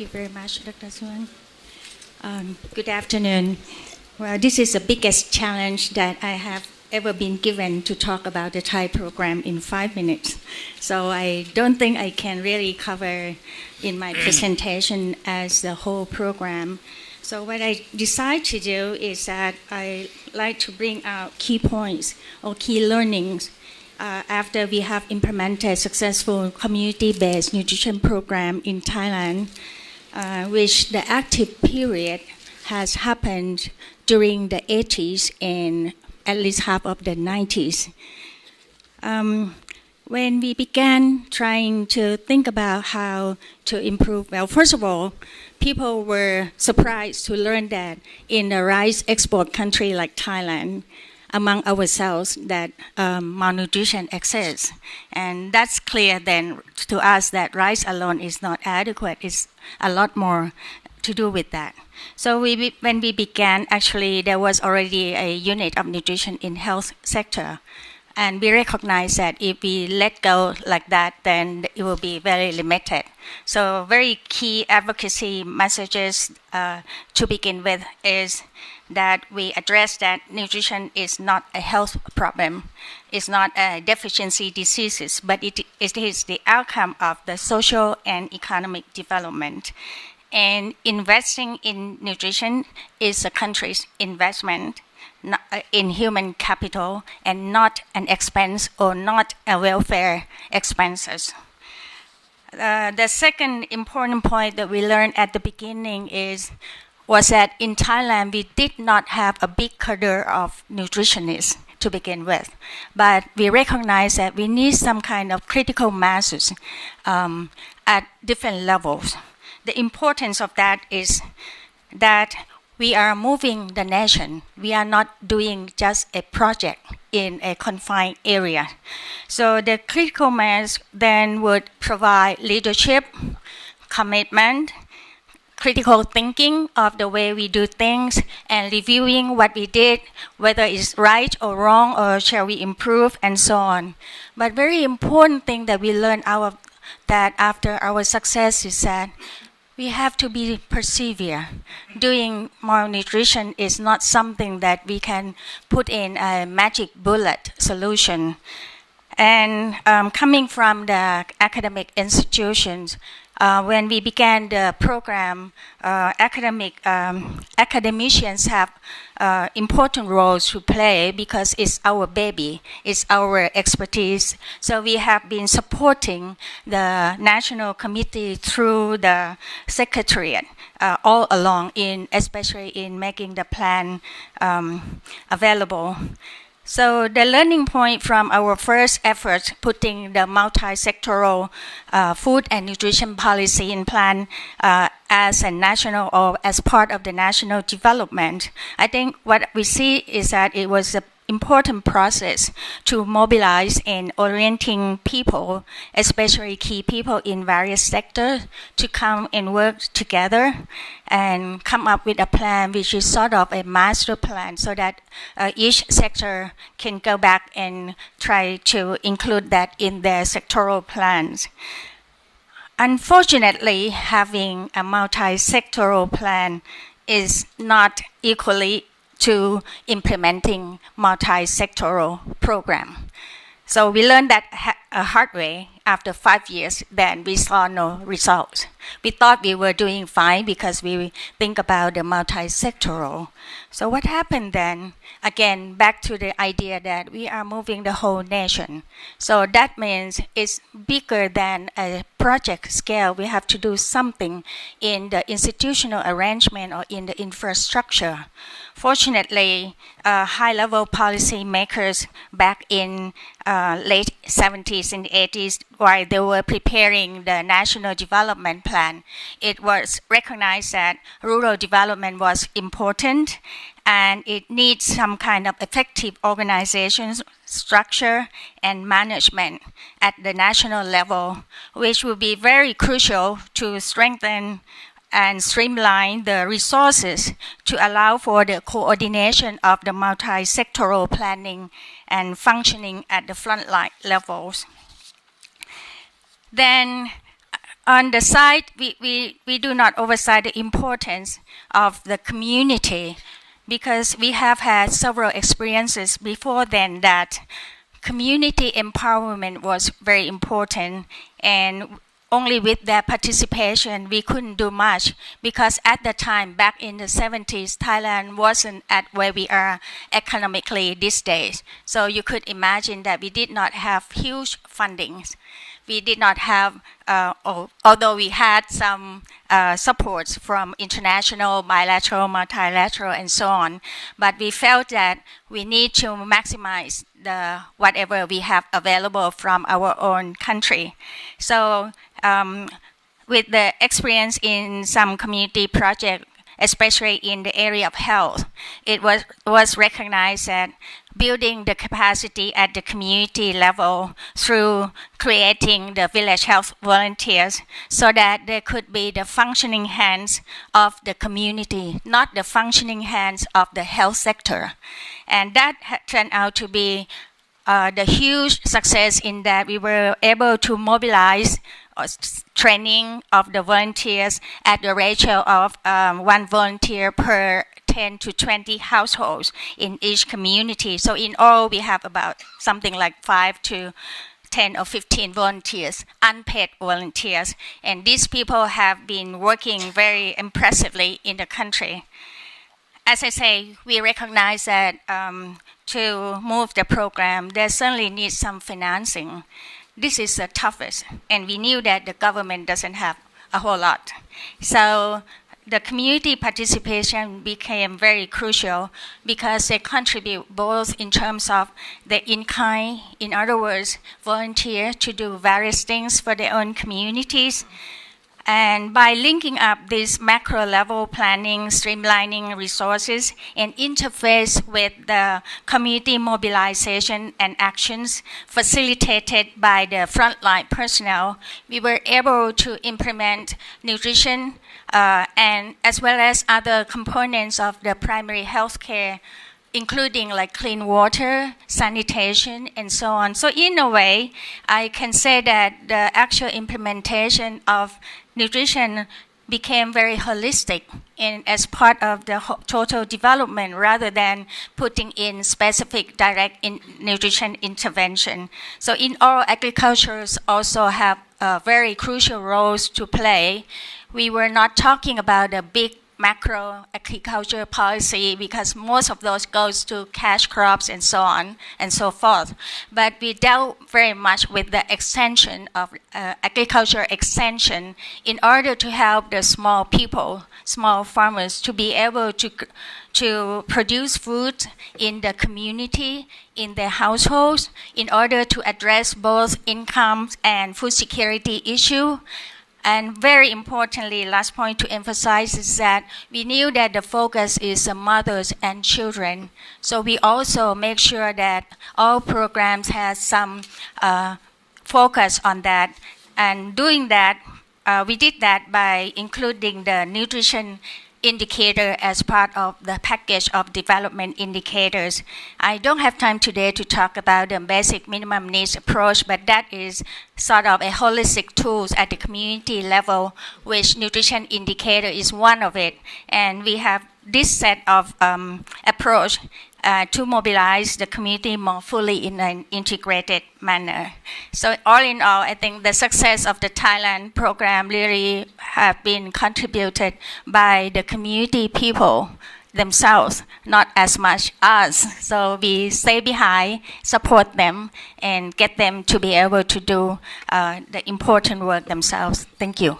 you very much, Dr. Suan. Good afternoon. Well, this is the biggest challenge that I have ever been given to talk about the Thai program in 5 minutes. So I don't think I can really cover in my presentation as the whole program. So what I decide to do is that I like to bring out key points or key learnings after we have implemented successful community-based nutrition program in Thailand, which the active period has happened during the 80s and at least half of the 90s. When we began trying to think about how to improve, well, first of all, people were surprised to learn that in a rice export country like Thailand, among ourselves, that malnutrition exists. And that's clear then to us that rice alone is not adequate. It's a lot more to do with that. So when we began, actually, there was already a unit of nutrition in health sector. And we recognize that if we let go like that, then it will be very limited. So very key advocacy messages to begin with is that we address that nutrition is not a health problem. It's not a deficiency diseases, but it is the outcome of the social and economic development. And investing in nutrition is a country's investment in human capital and not an expense or not a welfare expenses. The second important point that we learned at the beginning was that in Thailand we did not have a big cadre of nutritionists to begin with, but we recognize that we need some kind of critical masses at different levels. The importance of that is that we are moving the nation. We are not doing just a project in a confined area. So the critical mass then would provide leadership, commitment, critical thinking of the way we do things, and reviewing what we did, whether it's right or wrong, or shall we improve, and so on. But very important thing that we learned out of that after our success is that we have to be persevere. Doing malnutrition is not something that we can put in a magic bullet solution. And coming from the academic institutions, when we began the program, academicians have important roles to play because it's our baby, it's our expertise. So we have been supporting the National Committee through the Secretariat all along, especially in making the plan available. So the learning point from our first effort, putting the multi-sectoral food and nutrition policy in plan as a national or as part of the national development, I think what we see is that it was an important process to mobilize and orienting people, especially key people in various sectors, to come and work together and come up with a plan which is sort of a master plan so that each sector can go back and try to include that in their sectoral plans. Unfortunately, having a multi-sectoral plan is not equally to implementing multi-sectoral program. So we learned that a hard way. After 5 years, then we saw no results. We thought we were doing fine because we think about the multi-sectoral. So what happened then? Again, back to the idea that we are moving the whole nation. So that means it's bigger than a project scale. We have to do something in the institutional arrangement or in the infrastructure. Fortunately, high-level policy makers back in late 70s and 80s, while they were preparing the National Development Plan, it was recognized that rural development was important and it needs some kind of effective organization structure and management at the national level, which will be very crucial to strengthen and streamline the resources to allow for the coordination of the multi-sectoral planning and functioning at the frontline levels. Then On the side, we do not oversight the importance of the community because we have had several experiences before then that community empowerment was very important, and only with their participation we couldn't do much because at the time back in the 70s Thailand wasn't at where we are economically these days. So you could imagine that we did not have huge fundings. We did not have, although we had some supports from international, bilateral, multilateral, and so on, but we felt that we need to maximize whatever we have available from our own country. So with the experience in some community projects, especially in the area of health, it was recognized that building the capacity at the community level through creating the village health volunteers so that there could be the functioning hands of the community, not the functioning hands of the health sector. And that turned out to be the huge success in that we were able to mobilize training of the volunteers at the ratio of one volunteer per 10 to 20 households in each community. So in all, we have about something like 5 to 10 or 15 volunteers, unpaid volunteers. And these people have been working very impressively in the country. As I say, we recognize that to move the program, there certainly needs some financing. This is the toughest, and we knew that the government doesn't have a whole lot. So the community participation became very crucial because they contribute both in terms of the in-kind, in other words, volunteer to do various things for their own communities. And by linking up this macro level planning, streamlining resources, and interface with the community mobilization and actions facilitated by the frontline personnel, we were able to implement nutrition and as well as other components of the primary health care, including like clean water, sanitation, and so on. So in a way, I can say that the actual implementation of nutrition became very holistic and as part of the total development rather than putting in specific direct nutrition intervention. So in all, agricultures also have very crucial roles to play. We were not talking about a big macro agriculture policy because most of those goes to cash crops and so on and so forth. But we dealt very much with the extension of agriculture extension in order to help the small people, small farmers to be able to produce food in the community, in their households, in order to address both income and food security issue. And very importantly, last point to emphasize is that we knew that the focus is mothers and children. So we also make sure that all programs have some focus on that. And doing that, we did that by including the nutrition indicator as part of the package of development indicators. I don't have time today to talk about the basic minimum needs approach, but that is sort of a holistic tools at the community level, which nutrition indicator is one of it. And we have this set of approach to mobilize the community more fully in an integrated manner. So all in all, I think the success of the Thailand program really have been contributed by the community people themselves, not as much us. So we stay behind, support them, and get them to be able to do the important work themselves. Thank you.